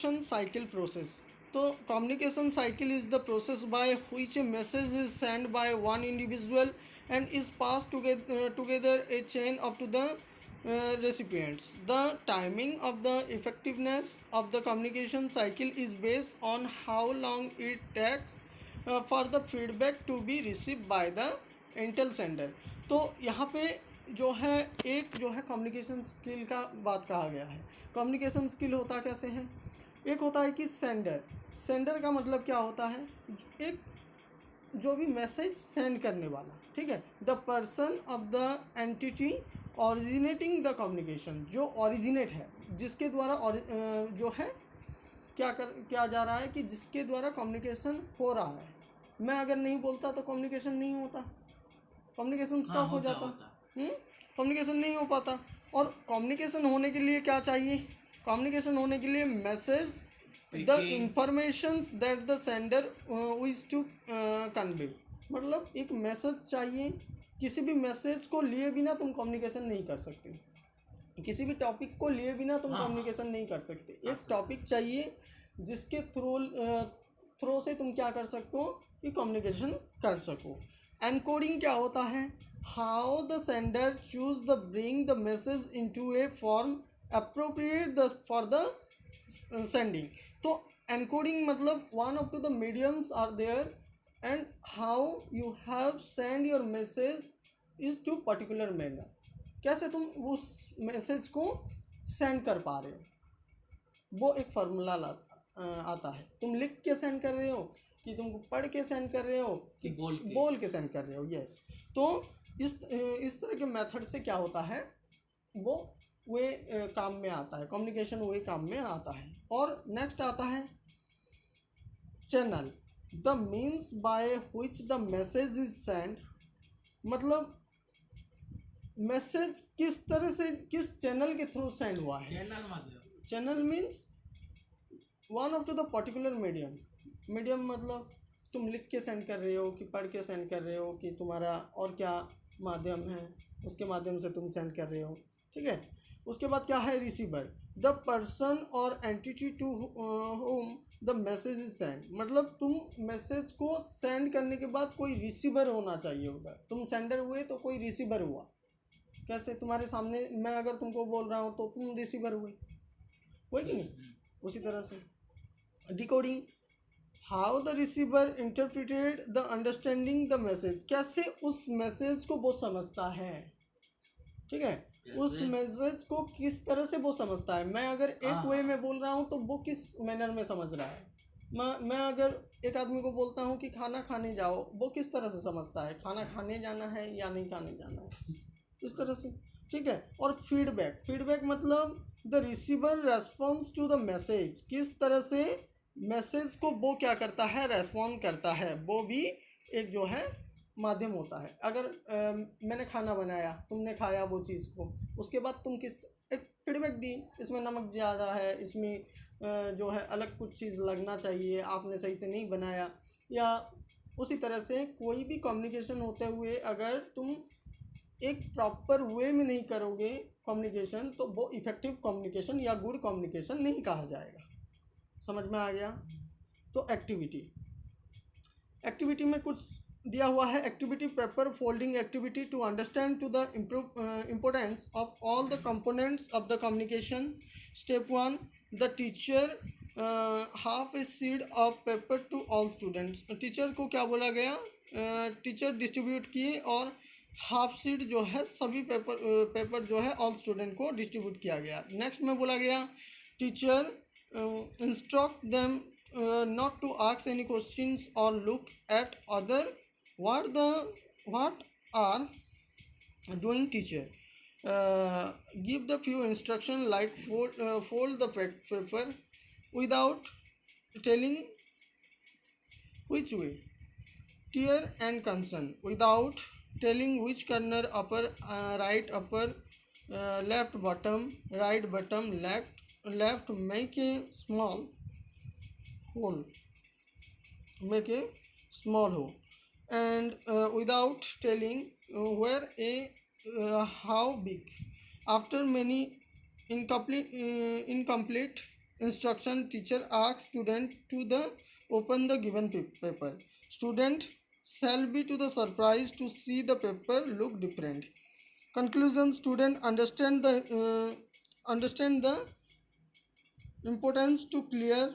Communication cycle process. So communication cycle is the process by which a message is sent by one individual and is passed together a chain up to the recipients. The timing of the effectiveness of the communication cycle is based on how long it takes for the feedback to be received by the Intel sender. तो यहाँ पे जो है एक जो है communication skill का बात कहा गया है. कम्युनिकेशन स्किल होता कैसे है? एक होता है कि सेंडर का मतलब क्या होता है? एक जो भी मैसेज सेंड करने वाला, ठीक है, the person of the entity originating the communication, जो ऑरिजिनेट है, जिसके द्वारा जो है क्या जा रहा है कि जिसके द्वारा कम्युनिकेशन हो रहा है. मैं अगर नहीं बोलता तो कम्युनिकेशन नहीं होता, कम्युनिकेशन स्टॉप हो जाता. कम्युनिकेशन नहीं हो पाता. और कम्युनिकेशन होने के लिए क्या चाहिए? कम्युनिकेशन होने के लिए message, the information that the sender wish to convey, मतलब एक मैसेज चाहिए. किसी भी मैसेज को लिए बिना तुम कम्युनिकेशन नहीं कर सकते, किसी भी टॉपिक को लिए बिना तुम कम्युनिकेशन नहीं कर सकते. एक टॉपिक चाहिए जिसके थ्रू से तुम क्या कर सको कि कम्युनिकेशन कर सको. एनकोडिंग क्या होता है? How the sender choose the bring the message into a form appropriate the for the sending. तो एनकोडिंग मतलब one of to the mediums are there and how you have send your message is to particular manner. कैसे तुम उस message को send कर पा रहे हो, वो एक फार्मूला आता है. तुम लिख के सेंड कर रहे हो कि तुम पढ़ के सेंड कर रहे हो कि बोल के सेंड कर रहे हो. यस. तो इस तरह के मेथड से क्या होता है, वो वे काम में आता है, कम्युनिकेशन वे काम में आता है. और नेक्स्ट आता है channel, the means by which the message is send. मतलब मैसेज किस तरह से किस चैनल के थ्रू सेंड हुआ है. Channel means one of to the particular medium मतलब तुम लिख के सेंड कर रहे हो कि पढ़ के सेंड कर रहे हो कि तुम्हारा और क्या माध्यम है, उसके माध्यम से तुम सेंड कर रहे हो. ठीक है. उसके बाद क्या है? रिसीवर, द पर्सन और entity to whom the message is send. मतलब तुम मैसेज को सेंड करने के बाद कोई रिसीवर होना चाहिए उधर. तुम सेंडर हुए तो कोई रिसीवर हुआ. कैसे? तुम्हारे सामने मैं अगर तुमको बोल रहा हूँ तो तुम रिसीवर हुए कि नहीं? उसी तरह से decoding, how the receiver interpreted the understanding the message. कैसे उस मैसेज को वो समझता है. ठीक है. उस मैसेज को किस तरह से वो समझता है. मैं अगर एक वे में बोल रहा हूँ तो वो किस मैनर में समझ रहा है. मैं अगर एक आदमी को बोलता हूँ कि खाना खाने जाओ, वो किस तरह से समझता है, खाना खाने जाना है या नहीं खाने जाना है, इस तरह से. ठीक है. और फीडबैक मतलब the receiver response to the message. किस तरह से मैसेज को वो क्या करता है, रेस्पॉन्ड करता है. वो भी एक जो है माध्यम होता है. अगर मैंने खाना बनाया, तुमने खाया वो चीज़ को, उसके बाद तुम किस एक फीडबैक दी, इसमें नमक ज़्यादा है, इसमें जो है अलग कुछ चीज़ लगना चाहिए, आपने सही से नहीं बनाया. या उसी तरह से कोई भी कम्युनिकेशन होते हुए अगर तुम एक प्रॉपर वे में नहीं करोगे कम्युनिकेशन, तो वो इफेक्टिव कम्युनिकेशन या गुड कम्युनिकेशन नहीं कहा जाएगा. समझ में आ गया? तो एक्टिविटी में कुछ दिया हुआ है. Activity paper folding activity to understand to the importance of all the components of the communication. Step 1, the teacher half a sheet of paper to all students. Teacher को क्या बोला गया? टीचर डिस्ट्रीब्यूट किए और हाफ सीड जो है सभी paper जो है ऑल स्टूडेंट को डिस्ट्रीब्यूट किया गया. नेक्स्ट में बोला गया teacher instruct them not to ask any questions or look at other what are doing. Teacher give the few instruction like fold the paper without telling which way. Tear and concern without telling which corner, upper right upper, left bottom, right bottom, left. Make a small hole, make a small hole, and without telling where a how big. After many incomplete instruction, teacher asks student to the open the given paper. Student shall be to the surprise to see the paper look different. Conclusion: student understand the importance to clear,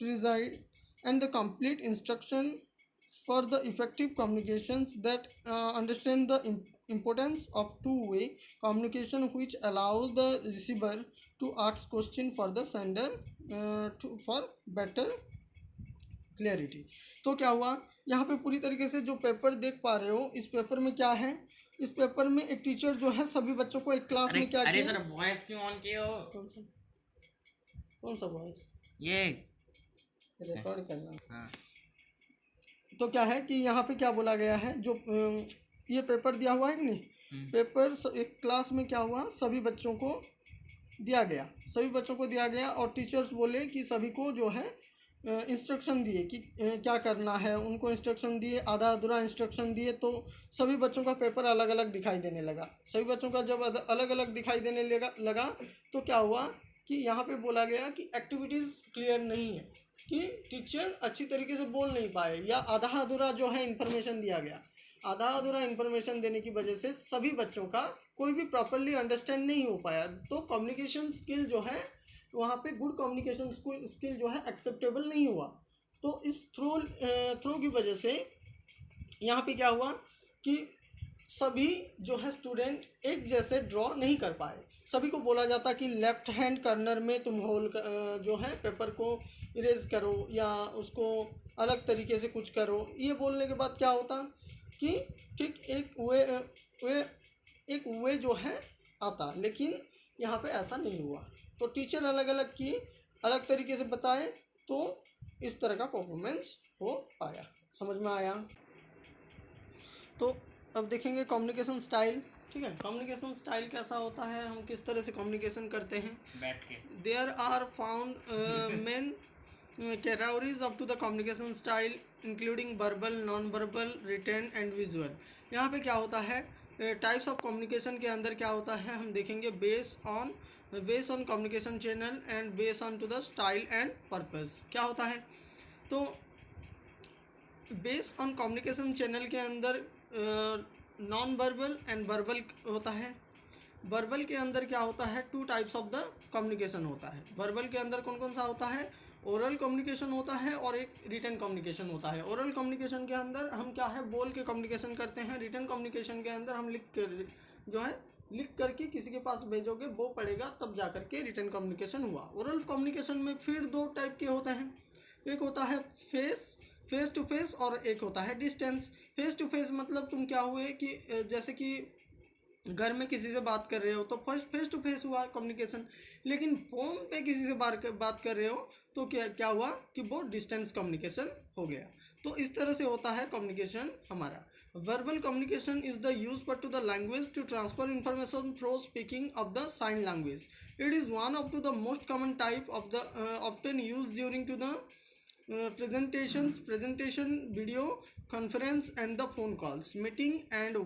precise, and the complete instruction for the effective communications that understand the importance of two-way communication, which allows the receiver to ask question for the sender for better clarity. तो क्या हुआ यहाँ पे पूरी तरीके से जो paper देख पा रहे हो, इस पेपर में क्या है, इस पेपर में एक टीचर जो है सभी बच्चों को एक क्लास में क्या अरे किया. सर वॉइस क्यों ऑन किए हो? कौन सा वॉइस? ये रिकॉर्ड करना. हाँ. तो क्या है कि यहाँ पे क्या बोला गया है, जो ये पेपर दिया हुआ है कि नहीं, पेपर एक क्लास में क्या हुआ, सभी बच्चों को दिया गया, सभी बच्चों को दिया गया और टीचर्स बोले कि सभी को जो है इंस्ट्रक्शन दिए कि क्या करना है, उनको इंस्ट्रक्शन दिए, आधा अधूरा इंस्ट्रक्शन दिए. तो सभी बच्चों का पेपर अलग अलग दिखाई देने लगा. सभी बच्चों का जब अलग अलग दिखाई देने लगा तो क्या हुआ कि यहाँ पे बोला गया कि एक्टिविटीज़ क्लियर नहीं है, कि टीचर अच्छी तरीके से बोल नहीं पाए या आधा अधूरा जो है इन्फॉर्मेशन दिया गया. आधा अधूरा इन्फॉर्मेशन देने की वजह से सभी बच्चों का कोई भी प्रॉपरली अंडरस्टैंड नहीं हो पाया. तो कम्युनिकेशन स्किल जो है वहाँ पे गुड कम्युनिकेशन स्किल जो है एक्सेप्टेबल नहीं हुआ. तो इस थ्रो की वजह से यहाँ पे क्या हुआ कि सभी जो है स्टूडेंट एक जैसे ड्रॉ नहीं कर पाए. सभी को बोला जाता कि लेफ्ट हैंड कॉर्नर में तुम होल जो है पेपर को इरेज करो या उसको अलग तरीके से कुछ करो. ये बोलने के बाद क्या होता कि ठीक एक वे जो है आता, लेकिन यहाँ पे ऐसा नहीं हुआ. तो टीचर अलग अलग की अलग तरीके से बताए तो इस तरह का परफॉर्मेंस हो पाया. समझ में आया? तो अब देखेंगे कम्युनिकेशन स्टाइल. ठीक है, कम्युनिकेशन स्टाइल कैसा होता है, हम किस तरह से कम्युनिकेशन करते हैं. बैठ के there are found main categories up to the communication style including verbal, non verbal, written and visual. यहाँ पे क्या होता है, टाइप्स ऑफ कम्युनिकेशन के अंदर क्या होता है हम देखेंगे. Base on communication channel and base on to the style and purpose. क्या होता है, तो बेस ऑन कम्युनिकेशन चैनल के अंदर नॉन वर्बल एंड वर्बल होता है. वर्बल के अंदर क्या होता है, two types of the communication होता है. वर्बल के अंदर कौन कौन सा होता है, ओरल कम्युनिकेशन होता है और एक रिटन कम्युनिकेशन होता है. ओरल कम्युनिकेशन के अंदर हम क्या है बोल के कम्युनिकेशन करते हैं. रिटन कम्युनिकेशन के अंदर हम लिख करके किसी के पास भेजोगे, वो पढ़ेगा तब जा करके रिटन कम्युनिकेशन हुआ. ओरल कम्युनिकेशन में फिर दो टाइप के होते हैं. एक होता है फेस टू फेस और एक होता है डिस्टेंस. फेस टू फेस मतलब तुम क्या हुए कि जैसे कि घर में किसी से बात कर रहे हो तो फेस टू फेस हुआ कम्युनिकेशन. लेकिन फ़ोन पे किसी से बात कर रहे हो तो क्या हुआ कि वो डिस्टेंस कम्युनिकेशन हो गया. तो इस तरह से होता है कम्युनिकेशन हमारा. Verbal communication is the use पर to the language to transfer information through speaking of the sign language. It is one of to the most common type of the often use during to the presentation, video conference and the phone calls, meeting and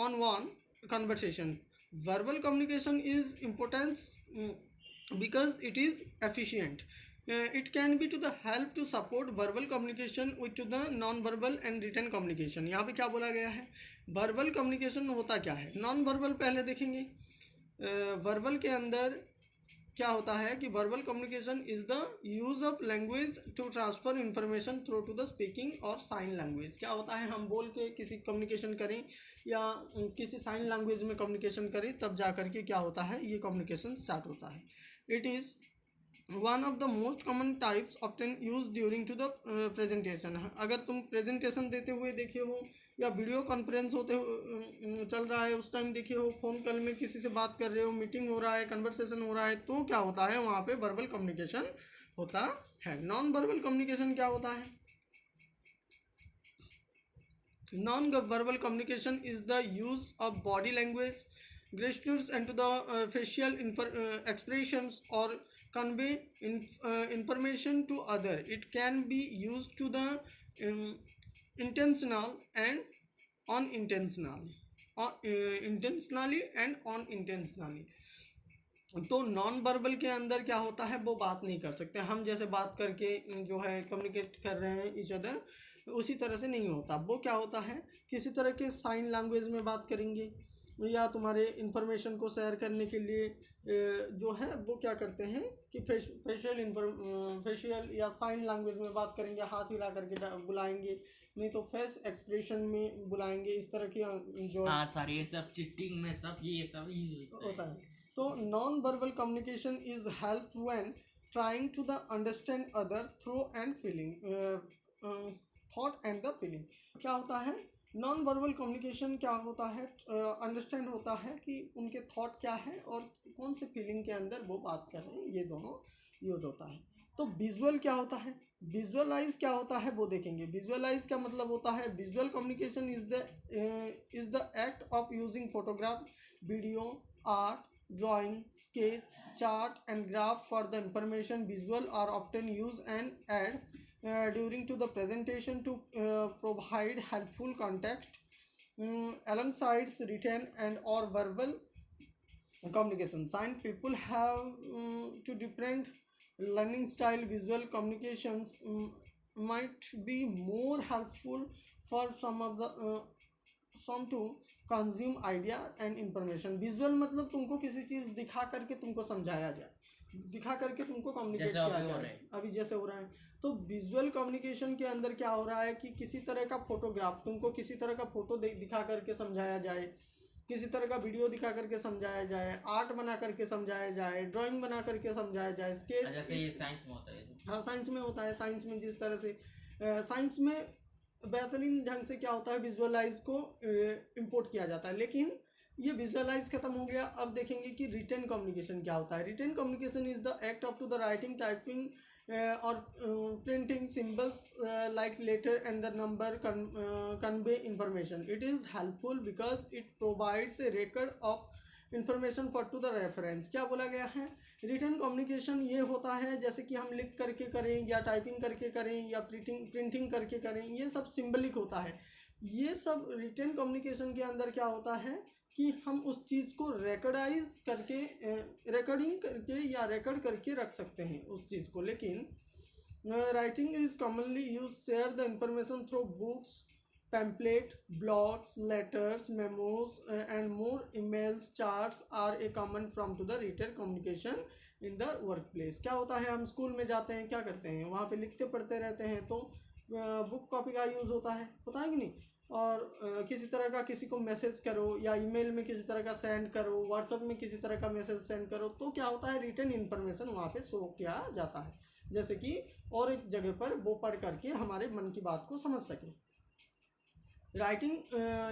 on one conversation. Verbal communication is important because it is efficient. It can be to the help to support verbal communication with to the non-verbal and written communication. यहाँ पे क्या बोला गया है, verbal communication होता क्या है, non-verbal पहले देखेंगे. वर्बल के अंदर क्या होता है कि verbal communication is the use of language to transfer information through to the speaking और साइन लैंग्वेज. क्या होता है, हम बोल के किसी कम्युनिकेशन करें या किसी साइन लैंग्वेज में कम्युनिकेशन करें तब जा करके क्या होता है, ये कम्युनिकेशन स्टार्ट होता है. It is one of the most common types often use during to the presentation. अगर तुम प्रेजेंटेशन देते हुए देखे हो या वीडियो कॉन्फ्रेंस चल रहा है उस टाइम देखे हो, फ़ोन कॉल में किसी से बात कर रहे हो, मीटिंग हो रहा है, कन्वर्सेशन हो रहा है, तो क्या होता है वहाँ पे वर्बल कम्युनिकेशन होता है. नॉन वर्बल कम्युनिकेशन क्या होता है, non verbal communication is the use of body language, gestures and to the facial expressions or convey information to other. It can be used to the intentional and unintentionally, intentionally and unintentionally. तो non verbal के अंदर क्या होता है, वो बात नहीं कर सकते। हम जैसे बात करके जो है कम्युनिकेट कर रहे हैं ईच अदर, उसी तरह से नहीं होता। वो क्या होता है, किसी तरह के साइन लैंग्वेज में बात करेंगे, या तुम्हारे इंफॉर्मेशन को शेयर करने के लिए जो है वो क्या करते हैं कि फेशियल या साइन लैंग्वेज में बात करेंगे, हाथ हिला करके बुलाएंगे, नहीं तो फेस एक्सप्रेशन में बुलाएंगे। इस तरह की जो हाँ सर, ये सब चिटिंग में सब ये सब यूज होता है। तो non verbal communication is help when trying to the understand other through and feeling thought and the feeling. क्या होता है नॉन वर्बल कम्युनिकेशन, क्या होता है अंडरस्टैंड होता है कि उनके थॉट क्या है और कौन से फीलिंग के अंदर वो बात कर रहे हैं, ये दोनों यूज होता है। तो विजुअल क्या होता है, विजुअलाइज क्या होता है वो देखेंगे। विजुअलाइज का मतलब होता है visual communication is the act of using photograph, video, art, drawing, sketch, chart and graph for the information. Visual are often used and add during to the presentation to provide helpful context alongside written and or verbal communication. Sign people have to different learning style. Visual communications might be more helpful for some to consume idea and information. Visual मतलब तुमको किसी चीज़ दिखा करके तुमको समझाया जाए, दिखा करके तुमको कम्युनिकेट किया जाए, अभी जैसे हो रहा है। तो विजुअल कम्युनिकेशन के अंदर क्या हो रहा है कि किसी तरह का फोटोग्राफ, तुमको किसी तरह का फोटो दिखा करके समझाया जाए, किसी तरह का वीडियो दिखा करके समझाया जाए, आर्ट बना करके समझाया जाए, ड्राइंग बना करके समझाया जाए, स्केच। जैसे ये साइंस में होता है। हाँ साइंस में होता है। साइंस में जिस तरह से साइंस में बेहतरीन ढंग से क्या होता है विजुअलाइज को इंपोर्ट किया जाता है। लेकिन ये विजुअलाइज खत्म हो गया। अब देखेंगे कि रिटन कम्युनिकेशन क्या होता है। Written communication is the act of to the writing, typing और printing symbols like letter and the number convey information. It is helpful because it provides a record of information for to the reference. क्या बोला गया है, written communication ये होता है जैसे कि हम लिख करके करें या टाइपिंग करके करें या प्रिंटिंग करके करें, ये सब सिंबलिक होता है। ये सब रिटन कम्युनिकेशन के अंदर क्या होता है कि हम उस चीज़ को रिकॉर्डाइज करके रिकॉर्डिंग करके या रिकॉर्ड करके रख सकते हैं उस चीज़ को। लेकिन writing is commonly use share the information through books, pamphlet, blogs, letters, memos, and more. Emails, charts are a common form to the written communication in the workplace. क्या होता है, हम स्कूल में जाते हैं, क्या करते हैं, वहाँ पे लिखते पढ़ते रहते हैं, तो बुक कॉपी का यूज़ होता है कि नहीं। और किसी तरह का किसी को मैसेज करो या ईमेल में किसी तरह का सेंड करो, व्हाट्सएप में किसी तरह का मैसेज सेंड करो, तो क्या होता है रिटन इन्फॉर्मेशन वहाँ पे शो किया जाता है, जैसे कि और एक जगह पर वो पढ़ करके हमारे मन की बात को समझ सकें। Writing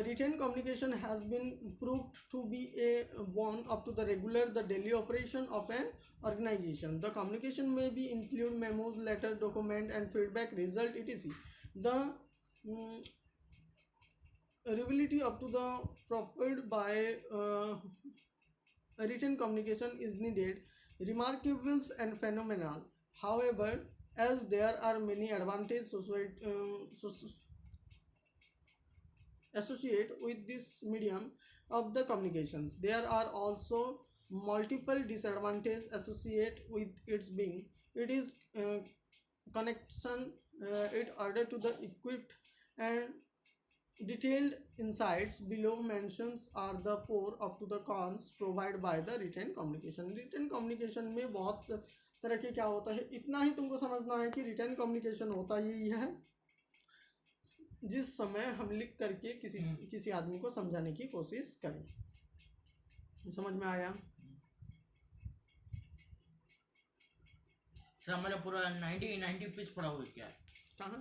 written communication has been proved to be a one up to the regular the daily operation of an organization. The communication may be include memos, letter, document, and feedback result etc. The reliability up to the proffered by written communication is needed, remarkables and phenomenal. However, as there are many advantages associate with this medium of the communications, there are also multiple disadvantages associated with its being. It is connection it order to the equipped and detailed insights below mentions are the four up to the cons provided by the written communication. written communication में बहुत तरह के क्या होता है, इतना ही तुमको समझना है कि रिटर्न कम्युनिकेशन होता यही है जिस समय हम लिख करके किसी आदमी को समझाने की कोशिश करें। समझ में आया? सर मैंने पूरा 90 पेज पढ़ा हुआ क्या? कहाँ